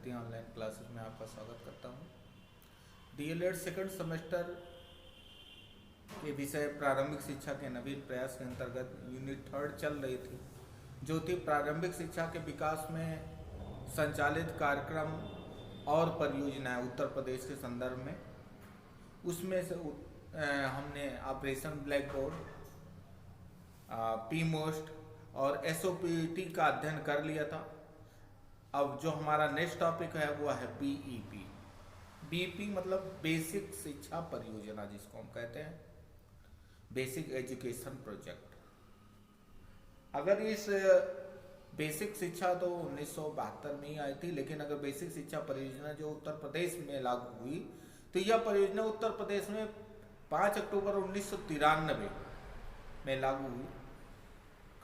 गणितीय online classes में आपका स्वागत करता हूं। डीएलएड सेकंड सेमेस्टर के विषय प्रारंभिक शिक्षा के नवीन प्रयास के अंतर्गत यूनिट 3 चल रही थी, जो थी प्रारंभिक शिक्षा के विकास में संचालित कार्यक्रम और परियोजनाएं उत्तर प्रदेश के संदर्भ में। उसमें से हमने operation black board, P most और एसओपीटी का अध्ययन कर लिया था। अब जो हमारा नेक्स्ट टॉपिक है वो है बीईपी। बीईपी मतलब बेसिक शिक्षा परियोजना, जिसको हम कहते हैं बेसिक एजुकेशन प्रोजेक्ट। अगर इस बेसिक शिक्षा तो 1972 में ही आई थी, लेकिन अगर बेसिक शिक्षा परियोजना जो उत्तर प्रदेश में लागू हुई तो यह परियोजना उत्तर प्रदेश में 5 अक्टूबर 1993 में लागू हुई।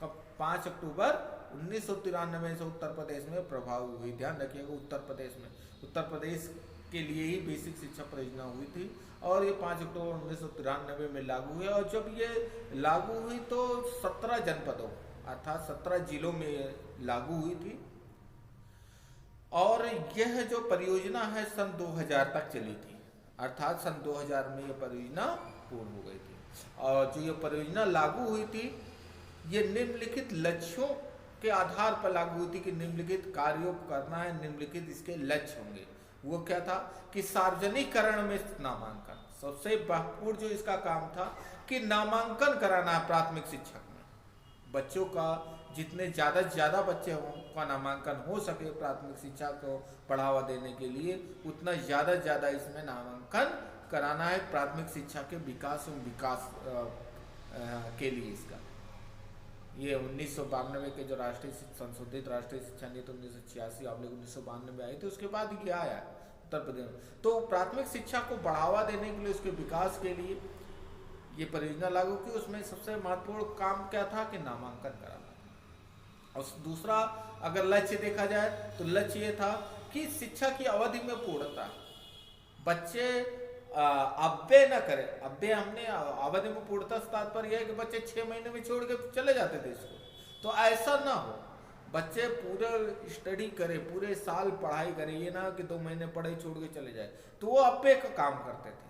कब? 5 अक्टूबर 1993 से उत्तर प्रदेश में प्रभावी हुई। ध्यान रखिएगा, उत्तर प्रदेश के लिए ही बेसिक शिक्षा परियोजना हुई थी और ये 5 अक्टूबर 1993 में लागू हुई। और जब ये लागू हुई तो 17 जनपदों अर्थात 17 जिलों में लागू हुई थी। और यह जो परियोजना है सन 2000 तक चली थी, अर्थात सन 2000 में यह परियोजना पूर्ण हो गई थी। और जो ये परियोजना लागू हुई थी, ये निम्नलिखित लक्ष्यों के आधार पर लागू हुई थी कि निम्नलिखित कार्यों को करना है, निम्नलिखित इसके लक्ष्य होंगे। वो क्या था कि सार्वजनिकरण में नामांकन, सबसे महत्वपूर्ण जो इसका काम था कि नामांकन कराना है प्राथमिक शिक्षक में। बच्चों का जितने ज़्यादा से ज़्यादा बच्चे हों का नामांकन हो सके प्राथमिक शिक्षा को बढ़ावा देने के लिए, उतना ज़्यादा इसमें नामांकन कराना है प्राथमिक शिक्षा के विकास के लिए। इसका ये 1992 के जो संशोधित राष्ट्रीय शिक्षा नीति 1986/1992 में आई थी, उसके बाद ये आया उत्तर प्रदेश में। तो प्राथमिक शिक्षा को बढ़ावा देने के लिए, उसके विकास के लिए ये परियोजना लागू की। उसमें सबसे महत्वपूर्ण काम क्या था कि नामांकन कराना। और दूसरा अगर लक्ष्य देखा जाए तो लक्ष्य ये था कि शिक्षा की अवधि में पूर्णता, बच्चे अव्यय न करें। अव्यय हमने अवधि में पूर्णता से तात्पर्य है कि बच्चे 6 महीने में छोड़ के चले जाते थे स्कूल, तो ऐसा ना हो। बच्चे पूरे स्टडी करें, पूरे साल पढ़ाई करें, ये ना कि 2 महीने पढ़े छोड़ के चले जाए। तो वो अव्यय का काम करते थे,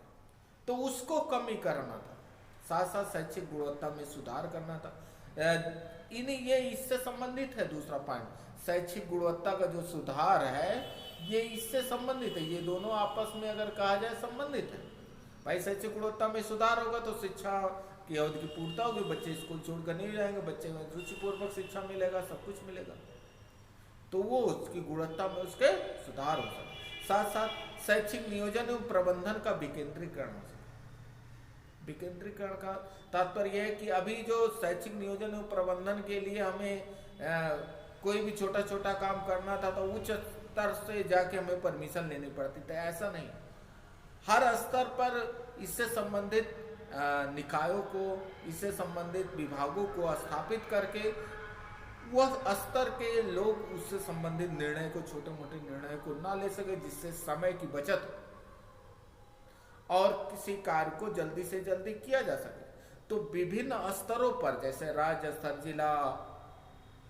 तो उसको कमी करना था। साथ साथ शैक्षिक गुणवत्ता में सुधार करना था। ये इससे संबंधित है। दूसरा पॉइंट, शैक्षिक गुणवत्ता का जो सुधार है ये इससे संबंधित है। ये दोनों आपस में अगर कहा जाए संबंधित है। भाई शैक्षिक गुणवत्ता में सुधार होगा तो शिक्षा की अवधि की पूर्णता होगी, बच्चे स्कूल छोड़कर नहीं जाएंगे, बच्चे में रुचिपूर्वक शिक्षा मिलेगा, सब कुछ मिलेगा, तो वो उसकी गुणवत्ता में उसके सुधार हो सके। साथ साथ शैक्षिक नियोजन एवं प्रबंधन का विकेंद्रीकरण हो सके। विकेंद्रीकरण का तात्पर्य है कि अभी जो शैक्षिक नियोजन एवं प्रबंधन के लिए हमें कोई भी छोटा छोटा काम करना था तो उच्च स्तर से जाके हमें परमिशन लेनी पड़ती थी। ऐसा नहीं, हर स्तर पर इससे संबंधित निकायों को, इससे संबंधित विभागों को स्थापित करके वह स्तर के लोग उससे संबंधित निर्णय को, छोटे मोटे निर्णय को ना ले सके, जिससे समय की बचत और किसी कार्य को जल्दी से जल्दी किया जा सके। तो विभिन्न स्तरों पर, जैसे राज्य स्तर, जिला,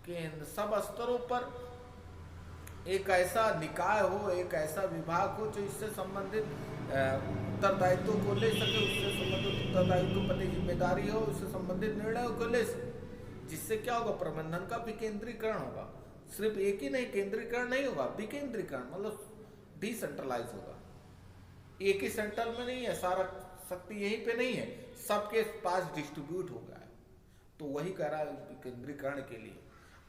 केंद्र, सब स्तरों पर एक ऐसा निकाय हो, एक ऐसा विभाग हो जो इससे संबंधित उत्तरदायित्व को ले सके, उससे संबंधित उत्तरदायित्व प्रति जिम्मेदारी हो, उससे संबंधित निर्णयों को ले सके। जिससे क्या होगा, प्रबंधन का विकेंद्रीकरण होगा। सिर्फ एक ही नहीं, केंद्रीकरण नहीं होगा, विकेंद्रीकरण मतलब डिसेंट्रलाइज होगा। एक ही सेंटर में नहीं है, सारा शक्ति यहीं पे नहीं है, सबके पास डिस्ट्रीब्यूट हो गया है। तो वही कह रहा है विकेंद्रीकरण के लिए।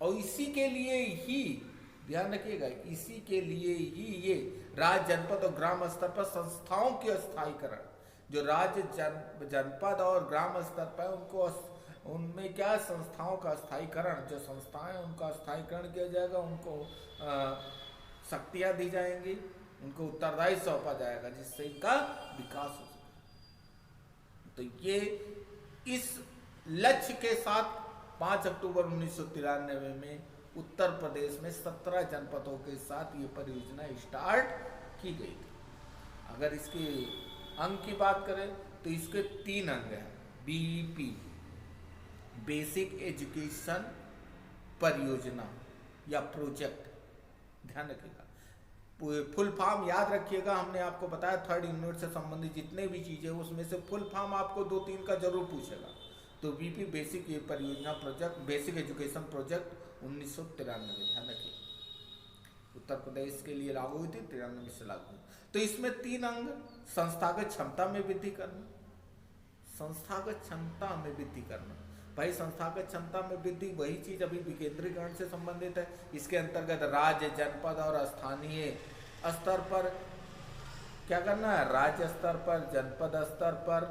और इसी के लिए ही ध्यान रखिएगा, इसी के लिए ही ये राज्य, जनपद और ग्राम स्तर पर संस्थाओं की स्थायीकरण, जो राज्य, जनपद और ग्राम स्तर पर उनमें क्या संस्थाओं का स्थायीकरण, जो संस्थाएं उनका स्थायीकरण किया जाएगा, उनको शक्तियां दी जाएंगी, उनको उत्तरदायी सौंपा जाएगा, जिससे इनका विकास हो सके। तो ये इस लक्ष्य के साथ 5 अक्टूबर 1993 में उत्तर प्रदेश में 17 जनपदों के साथ ये परियोजना स्टार्ट की गई थी। अगर इसके अंग की बात करें तो इसके 3 अंग हैं। बीईपी, बेसिक एजुकेशन परियोजना या प्रोजेक्ट, ध्यान रखिएगा। फुल फॉर्म याद रखिएगा, हमने आपको बताया थर्ड यूनिट से संबंधित जितने भी चीजें उसमें से फुल फॉर्म आपको 2-3 का जरूर पूछेगा। तो बीपी बेसिक परियोजना प्रोजेक्ट, बेसिक एजुकेशन प्रोजेक्ट 1993, ध्यान रखिए, उत्तर प्रदेश के लिए लागू हुई थी, 93 से लागू हुई। तो इसमें 3 अंग, संस्थागत क्षमता में वृद्धि करना, संस्थागत क्षमता में वृद्धि करना। भाई संस्थागत क्षमता में वृद्धि वही चीज अभी विकेंद्रीकरण से संबंधित है। इसके अंतर्गत राज्य, जनपद और स्थानीय स्तर पर क्या करना है, राज्य स्तर पर, जनपद स्तर पर,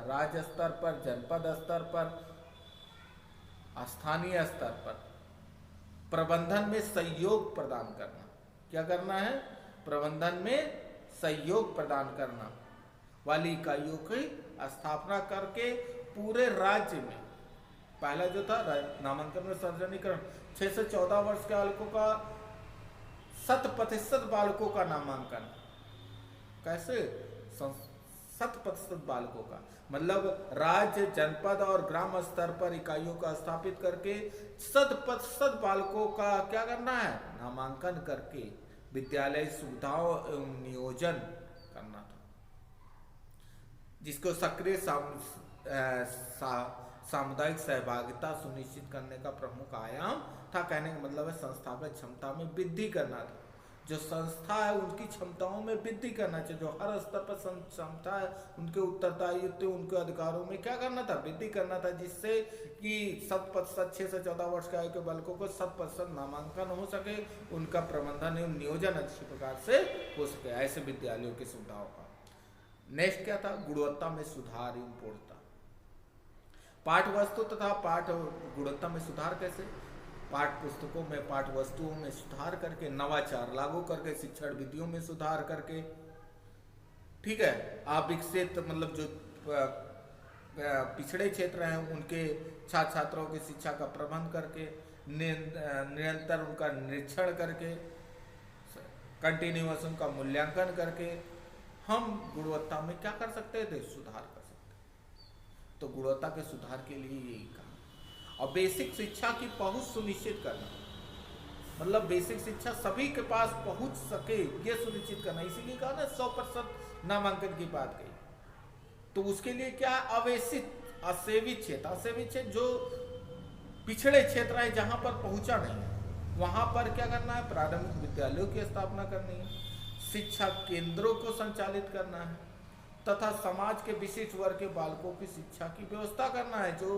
राज्य स्तर पर, जनपद स्तर पर, स्थानीय स्तर पर प्रबंधन में सहयोग प्रदान करना। क्या करना है, प्रबंधन में सहयोग प्रदान करना वाली इकाइयों की स्थापना करके पूरे राज्य में, पहला जो था नामांकन में सार्वजनिकरण, 6 से 14 वर्ष के बालकों का 100% बालकों का नामांकन। कैसे, 100% बालकों का, मतलब राज्य, जनपद और ग्राम स्तर पर इकाइयों का स्थापित करके 100% बालकों का क्या करना है, नामांकन करके विद्यालय सुविधाओं एवं नियोजन करना था, जिसको सक्रिय सामुदायिक सहभागिता सुनिश्चित करने का प्रमुख आयाम था। कहने का मतलब है संस्थागत क्षमता में वृद्धि करना था। जो संस्था है उनकी क्षमताओं में वृद्धि करना चाहिए, जो हर स्तर पर क्षमता है उनके उत्तरदायित्व, उनके अधिकारों में क्या करना था, वृद्धि करना था, जिससे कि 100% 6 से 14 वर्ष के आयु के बालकों को 100% नामांकन हो सके, उनका प्रबंधन एवं नियोजन अच्छी प्रकार से हो सके, ऐसे विद्यालयों की सुविधाओं का। नेक्स्ट क्या था, गुणवत्ता में सुधार एवं पूर्णता। पाठ वस्तु तथा पाठ गुणवत्ता में सुधार कैसे, पाठ पुस्तकों में, पाठ वस्तुओं में सुधार करके, नवाचार लागू करके, शिक्षण विधियों में सुधार करके, ठीक है, आप विकसित मतलब जो पिछड़े क्षेत्र हैं उनके छात्र छात्राओं की शिक्षा का प्रबंध करके, निरंतर उनका निरीक्षण करके, कंटिन्यूअस उनका मूल्यांकन करके हम गुणवत्ता में क्या कर सकते थे, सुधार कर सकते। तो गुणवत्ता के सुधार के लिए यही कहा। और बेसिक शिक्षा की पहुंच सुनिश्चित करना, मतलब बेसिक शिक्षा सभी के पास पहुंच सके ये सुनिश्चित करना, इसीलिए कहा ना 100% नामांकन की बात कही। तो उसके लिए क्या, अवेशित असेवित क्षेत्र, असेवित क्षेत्र जो पिछड़े क्षेत्र है जहां पर पहुंचा नहीं है वहां पर क्या करना है, प्रारंभिक विद्यालयों की स्थापना करनी है, शिक्षा केंद्रों को संचालित करना है तथा समाज के विशिष्ट वर्ग के बालकों की शिक्षा की व्यवस्था करना है। जो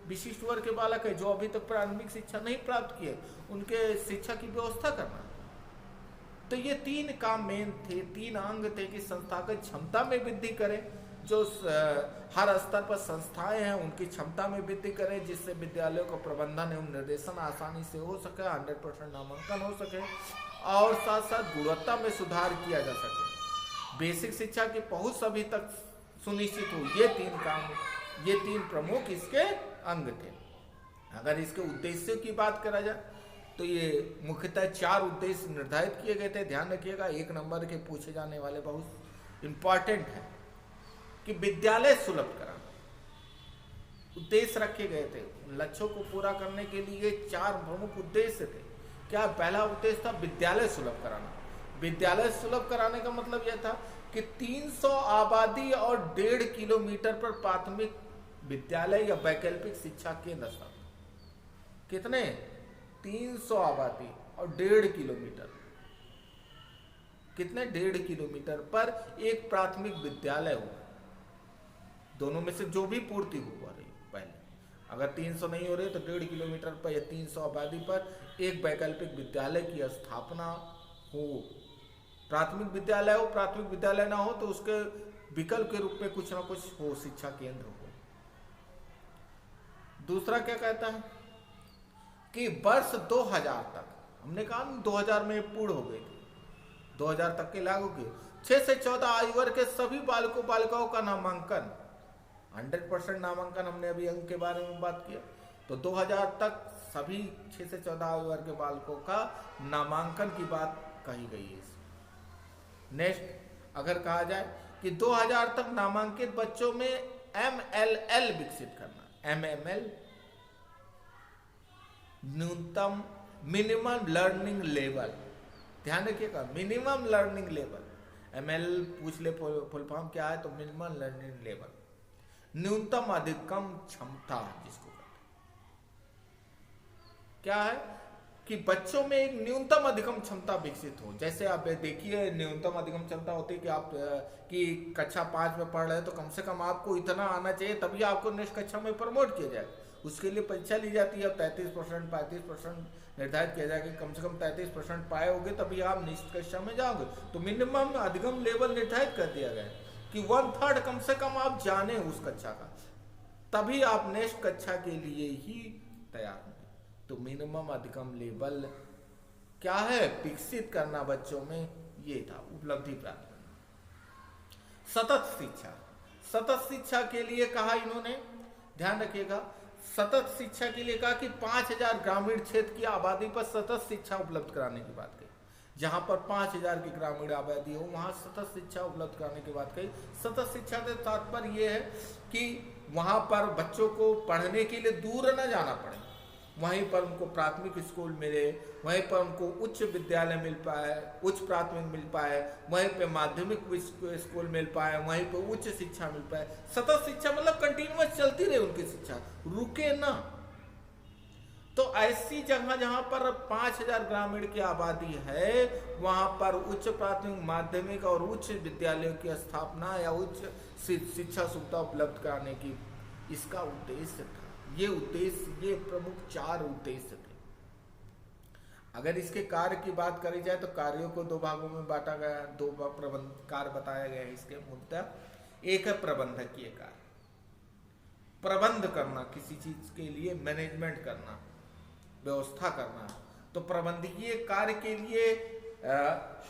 विशिष्ट वर्ग के बालक है जो अभी तक प्रारंभिक शिक्षा नहीं प्राप्त किए उनके शिक्षा की व्यवस्था करना है। तो ये 3 काम मेन थे, 3 अंग थे कि संस्थागत क्षमता में वृद्धि करें, जो हर स्तर पर संस्थाएं हैं उनकी क्षमता में वृद्धि करें, जिससे विद्यालयों का प्रबंधन एवं निर्देशन आसानी से हो सके, 100% नामांकन हो सके और साथ साथ गुणवत्ता में सुधार किया जा सके, बेसिक शिक्षा की पहुंच सभी तक सुनिश्चित हो। ये 3 काम, ये 3 प्रमुख इसके अंग थे। अगर इसके उद्देश्यों की बात करा जाए तो ये मुख्यतः 4 उद्देश्य निर्धारित किए गए थे। ध्यान रखिएगा, 1 नंबर के पूछे जाने वाले बहुत इंपॉर्टेंट है कि विद्यालय सुलभ कराना, उद्देश्य रखे गए थे। लक्ष्यों को पूरा करने के लिए 4 प्रमुख उद्देश्य थे। क्या, पहला उद्देश्य था विद्यालय सुलभ कराना। विद्यालय सुलभ कराने का मतलब यह था कि 300 आबादी और 1.5 किलोमीटर पर प्राथमिक विद्यालय या वैकल्पिक शिक्षा केंद्र स्थापित। कितने, 300 आबादी और 1.5 किलोमीटर, कितने, 1.5 किलोमीटर पर एक प्राथमिक विद्यालय हो, दोनों में से जो भी पूर्ति हो रही पहले, अगर 300 नहीं हो रही तो 1.5 किलोमीटर पर या 300 आबादी पर एक वैकल्पिक विद्यालय की स्थापना हो। प्राथमिक विद्यालय हो, प्राथमिक विद्यालय ना हो तो उसके विकल्प के रूप में कुछ ना कुछ हो, शिक्षा केंद्र हो। दूसरा क्या कहता है कि वर्ष 2000 तक, हमने कहा 2000 में पूर्ण हो गई थी, 2000 तक के लागू किए, 6 से 14 आयु वर्ग के सभी बालकों बालिकाओं का नामांकन, 100% नामांकन, हमने अभी अंक के बारे में बात किया। तो 2000 तक सभी 6 से 14 आयु वर्ग के बालकों का नामांकन की बात कही गई है। नेक्स्ट, अगर कहा जाए कि 2000 तक नामांकित बच्चों में MLL विकसित करना, MML न्यूनतम मिनिमम लर्निंग लेवल, ध्यान रखिएगा, मिनिमम लर्निंग लेवल, ML पूछ ले फुल फॉर्म क्या है, तो मिनिमम लर्निंग लेवल, न्यूनतम अधिकतम क्षमता जिसको कहते हैं। क्या है कि बच्चों में एक न्यूनतम अधिकतम क्षमता विकसित हो। जैसे आप देखिए, न्यूनतम अधिकतम क्षमता होती है कि आप कि कक्षा 5 में पढ़ रहे हैं तो कम से कम आपको इतना आना चाहिए, तभी आपको नेक्स्ट कक्षा में प्रमोट किया जाए। उसके लिए परीक्षा ली जाती है, 33% 35% निर्धारित किया जाएगा कि कम से कम 33% पाए होगे तभी आप नेक्स्ट कक्षा में जाओगे। तो मिनिमम अधिकतम लेवल निर्धारित कर दिया गया है कि 1/3 कम से कम आप जाने उस कक्षा का, तभी आप नेक्स्ट कक्षा के लिए ही तैयार होंगे। तो मिनिमम अधिकतम लेवल क्या है, विकसित करना बच्चों में, ये था उपलब्धि प्राप्त करना। सतत शिक्षा, सतत शिक्षा के लिए कहा इन्होंने, ध्यान रखिएगा, सतत शिक्षा के लिए कहा कि 5000 ग्रामीण क्षेत्र की आबादी पर सतत शिक्षा उपलब्ध कराने की बात कही। जहां पर 5000 की ग्रामीण आबादी हो वहां सतत शिक्षा उपलब्ध कराने की बात कही। सतत शिक्षा का तात्पर्य यह है कि वहां पर बच्चों को पढ़ने के लिए दूर न जाना पड़े, वहीं पर उनको प्राथमिक स्कूल मिले, वहीं पर उनको उच्च विद्यालय मिल पाए, उच्च प्राथमिक मिल पाए, वहीं पे माध्यमिक स्कूल मिल पाए, वहीं पे उच्च शिक्षा मिल पाए। सतत शिक्षा मतलब कंटिन्यूअस चलती रहे उनकी शिक्षा, रुके ना। तो ऐसी जगह जहां पर 5000 ग्रामीण की आबादी है वहां पर उच्च प्राथमिक, माध्यमिक और उच्च विद्यालयों की स्थापना या उच्च शिक्षा सुविधा उपलब्ध कराने की इसका उद्देश्य था। ये उद्देश्य, ये प्रमुख 4 उद्देश्य थे। अगर इसके कार्य की बात करी जाए तो कार्यों को 2 भागों में बांटा गया, 2 प्रबंध कार्य बताया गया है इसके मुद्दा। एक है प्रबंधकीय कार्य, प्रबंध करना, किसी चीज के लिए मैनेजमेंट करना, व्यवस्था करना। तो प्रबंधकीय कार्य के लिए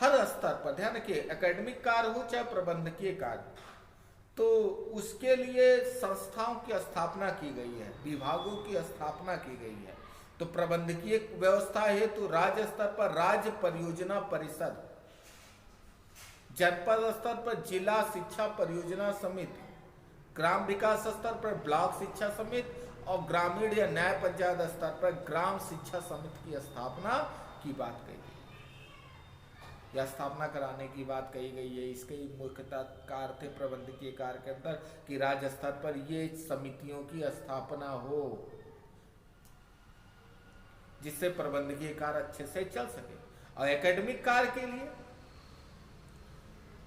हर स्तर पर, ध्यान रखिए, एकेडमिक कार्य हो चाहे प्रबंधकीय कार्य, तो उसके लिए संस्थाओं की स्थापना की गई है, विभागों की स्थापना की गई है। तो प्रबंधकीय व्यवस्था है तो राज्य स्तर पर राज्य परियोजना परिषद, जनपद स्तर पर जिला शिक्षा परियोजना समिति, ग्राम विकास स्तर पर ब्लॉक शिक्षा समिति और ग्रामीण या न्याय पंचायत स्तर पर ग्राम शिक्षा समिति की स्थापना की बात कही गई या स्थापना कराने की बात कही गई है। इसके मुख्यतः कार्य थे प्रबंधकीय कार्य के अंदर कि राज्य स्तर पर ये समितियों की स्थापना हो जिससे प्रबंधकीय कार्य अच्छे से चल सके। और एकेडमिक कार्य के लिए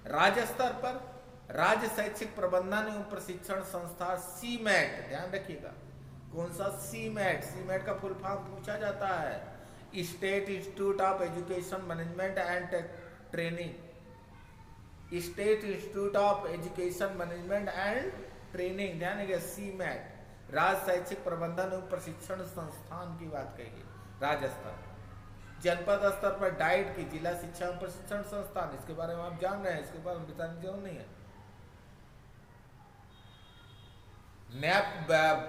राज्य स्तर पर राज्य शैक्षिक प्रबंधन एवं प्रशिक्षण संस्था सीमैट, ध्यान रखिएगा कौन सा सीमैट, सीमैट का फुल फॉर्म पूछा जाता है, state institute of education management and training, state institute of education management and training, ध्यान रखिएगा सीमैट, राज्य शैक्षिक प्रबंधन एवं प्रशिक्षण संस्थान की बात कही, राज्य स्तर। जनपद स्तर पर डाइट की, जिला शिक्षा एवं प्रशिक्षण संस्थान, इसके बारे में आप जान रहे हैं, इसके बारे में बताने की जरूरत नहीं है।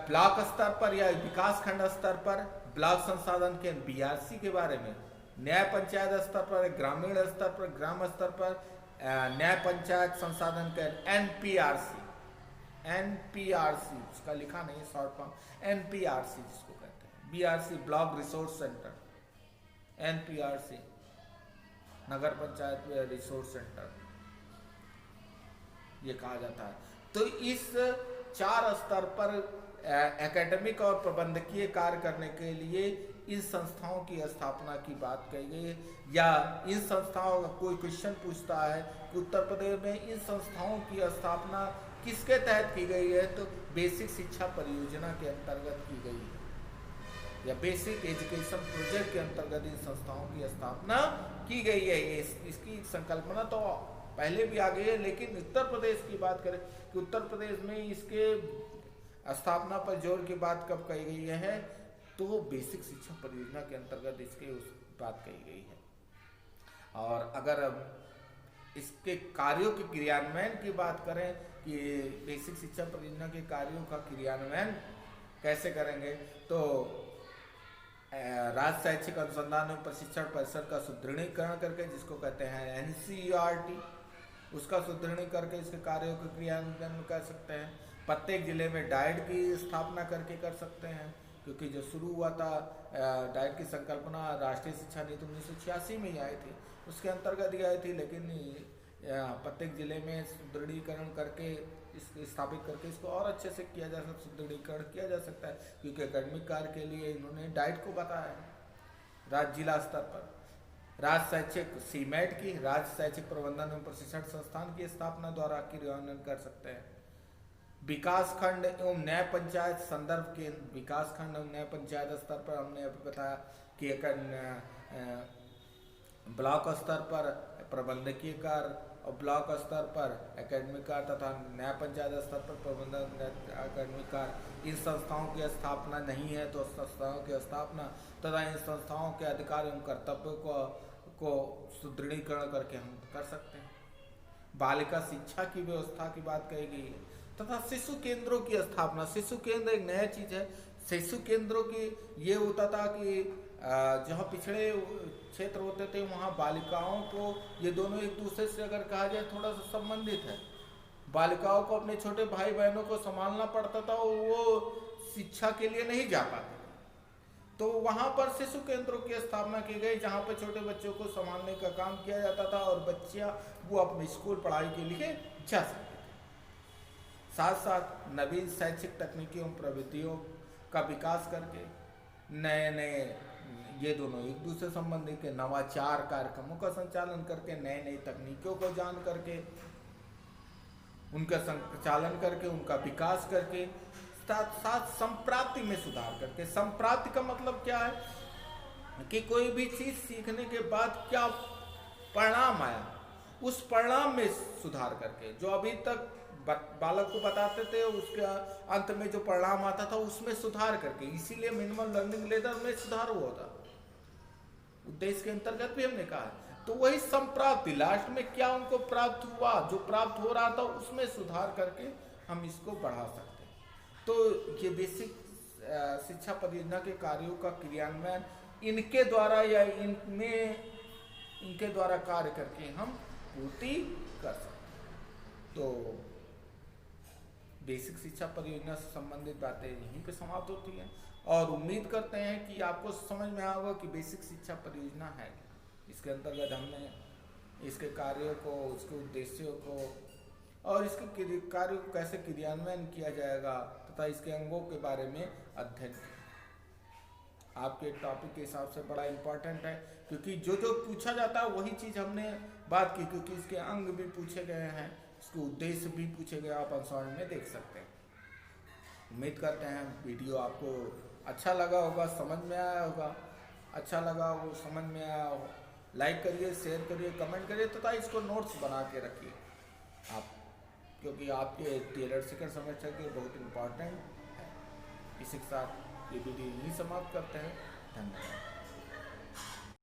ब्लॉक स्तर पर या विकास खंड स्तर पर ब्लॉक संसाधन के BRC के बारे में, न्याय पंचायत स्तर पर, ग्रामीण स्तर पर, ग्राम स्तर पर न्याय पंचायत संसाधन के NPRC, उसका लिखा नहीं शॉर्ट फॉर्म, NPRC जिसको कहते हैं, BRC block resource centre, NPRC नगर पंचायत रिसोर्स सेंटर ये कहा जाता है। तो इस 4 स्तर पर एकेडमिक और प्रबंधकीय कार्य करने के लिए इन संस्थाओं की स्थापना की बात कही गई है। या इन संस्थाओं का कोई क्वेश्चन पूछता है कि उत्तर प्रदेश में इन संस्थाओं की स्थापना किसके तहत की गई है, तो बेसिक शिक्षा परियोजना के अंतर्गत की गई है या बेसिक एजुकेशन प्रोजेक्ट के अंतर्गत इन संस्थाओं की स्थापना की गई है। इसकी संकल्पना तो पहले भी आ गई है, लेकिन उत्तर प्रदेश की बात करें कि उत्तर प्रदेश में इसके स्थापना पर जोर की बात कब कही गई है, तो बेसिक शिक्षा परियोजना के अंतर्गत इसके उस बात कही गई है। और अगर इसके कार्यों के क्रियान्वयन की बात करें कि बेसिक शिक्षा परियोजना के कार्यों का क्रियान्वयन कैसे करेंगे, तो राज्य शैक्षिक अनुसंधान एवं प्रशिक्षण परिषद का सुदृढ़ीकरण करके, जिसको कहते हैं NCERT, उसका सुदृढ़ीकरण करके इसके कार्यों के क्रियान्वयन कर सकते हैं। प्रत्येक जिले में डाइट की स्थापना करके कर सकते हैं, क्योंकि जो शुरू हुआ था डाइट की संकल्पना राष्ट्रीय शिक्षा नीति 1986 में ही आई थी। उसके अंतर्गत ही आई थी, लेकिन प्रत्येक जिले में सुदृढ़ीकरण करके स्थापित करके इसको और अच्छे से किया जा सकता, सुदृढ़ीकरण किया जा सकता है, क्योंकि एकेडमिक कार्य के लिए इन्होंने डाइट को बताया है राज्य जिला स्तर पर। राज्य शैक्षिक सीमेट की, राज्य शैक्षिक प्रबंधन एवं प्रशिक्षण संस्थान की स्थापना द्वारा क्रियान्वयन कर सकते हैं। विकास खंड एवं न्याय पंचायत संदर्भ के, विकास खंड एवं न्याय पंचायत स्तर पर हमने अभी बताया कि एक ब्लॉक स्तर पर प्रबंधकीय कार्य और ब्लॉक स्तर पर एकेडमिक कार्य तथा न्याय पंचायत स्तर पर प्रबंधन एकेडमिक कार्य, इन संस्थाओं की स्थापना नहीं है तो संस्थाओं की स्थापना तथा इन संस्थाओं के अधिकार एवं कर्तव्यों को सुदृढ़ीकरण करके हम कर सकते हैं। बालिका शिक्षा की व्यवस्था की बात कही गई है तथा शिशु केंद्रों की स्थापना। शिशु केंद्र एक नया चीज है। शिशु केंद्रों की ये होता था कि जहाँ पिछड़े क्षेत्र होते थे वहाँ बालिकाओं को, ये दोनों एक दूसरे से अगर कहा जाए थोड़ा सा संबंधित है, बालिकाओं को अपने छोटे भाई बहनों को संभालना पड़ता था और वो शिक्षा के लिए नहीं जा पाते, तो वहाँ पर शिशु केंद्रों की स्थापना की गई जहाँ पर छोटे बच्चों को संभालने का काम किया जाता था और बच्चियाँ वो अपने स्कूल पढ़ाई के लिए जा सकते थे। साथ साथ नवीन शैक्षिक तकनीकियों प्रविधियों का विकास करके नए नए, ये दोनों एक दूसरे संबंधी के नवाचार कार्यक्रमों का संचालन करके, नई नई तकनीकों को जान करके, उनका संचालन करके, उनका विकास करके, साथ साथ संप्राप्ति में सुधार करके। संप्राप्ति का मतलब क्या है कि कोई भी चीज सीखने के बाद क्या परिणाम आया, उस परिणाम में सुधार करके, जो अभी तक बालक को बताते थे उसके अंत में जो परिणाम आता था उसमें सुधार करके, इसीलिए मिनिमम लर्निंग लेवल में सुधार हुआ था, उद्देश्य के अंतर्गत भी हमने कहा है। तो वही संप्राप्ति, लास्ट में क्या उनको प्राप्त हुआ, जो प्राप्त हो रहा था उसमें सुधार करके हम इसको बढ़ा सकते हैं। तो ये बेसिक शिक्षा परियोजना के कार्यों का क्रियान्वयन इनके द्वारा या इनके द्वारा कार्य करके हम पूर्ति कर सकते हैं। तो बेसिक शिक्षा परियोजना से संबंधित बातें यहीं पे समाप्त होती हैं और उम्मीद करते हैं कि आपको समझ में आया होगा कि बेसिक शिक्षा परियोजना है क्या। इसके अंतर्गत हमने इसके कार्यों को, उसके उद्देश्यों को और इसके कार्यों को कैसे क्रियान्वयन किया जाएगा तथा इसके अंगों के बारे में अध्ययन किया। आपके टॉपिक के हिसाब से बड़ा इम्पोर्टेंट है, क्योंकि जो जो पूछा जाता है वही चीज़ हमने बात की, क्योंकि इसके अंग भी पूछे गए हैं, इसके उद्देश्य भी पूछे गए, आप अनुसरण में देख सकते हैं। उम्मीद करते हैं वीडियो आपको अच्छा लगा होगा, समझ में आया होगा। अच्छा लगा हो, समझ में आया हो, लाइक करिए, शेयर करिए, कमेंट करिए तथा इसको नोट्स बना के रखिए आप, क्योंकि आपके टेलर सेकंड सेमेस्टर के बहुत इम्पोर्टेंट है। इसी के साथ ये वीडियो यहीं समाप्त करते हैं। धन्यवाद।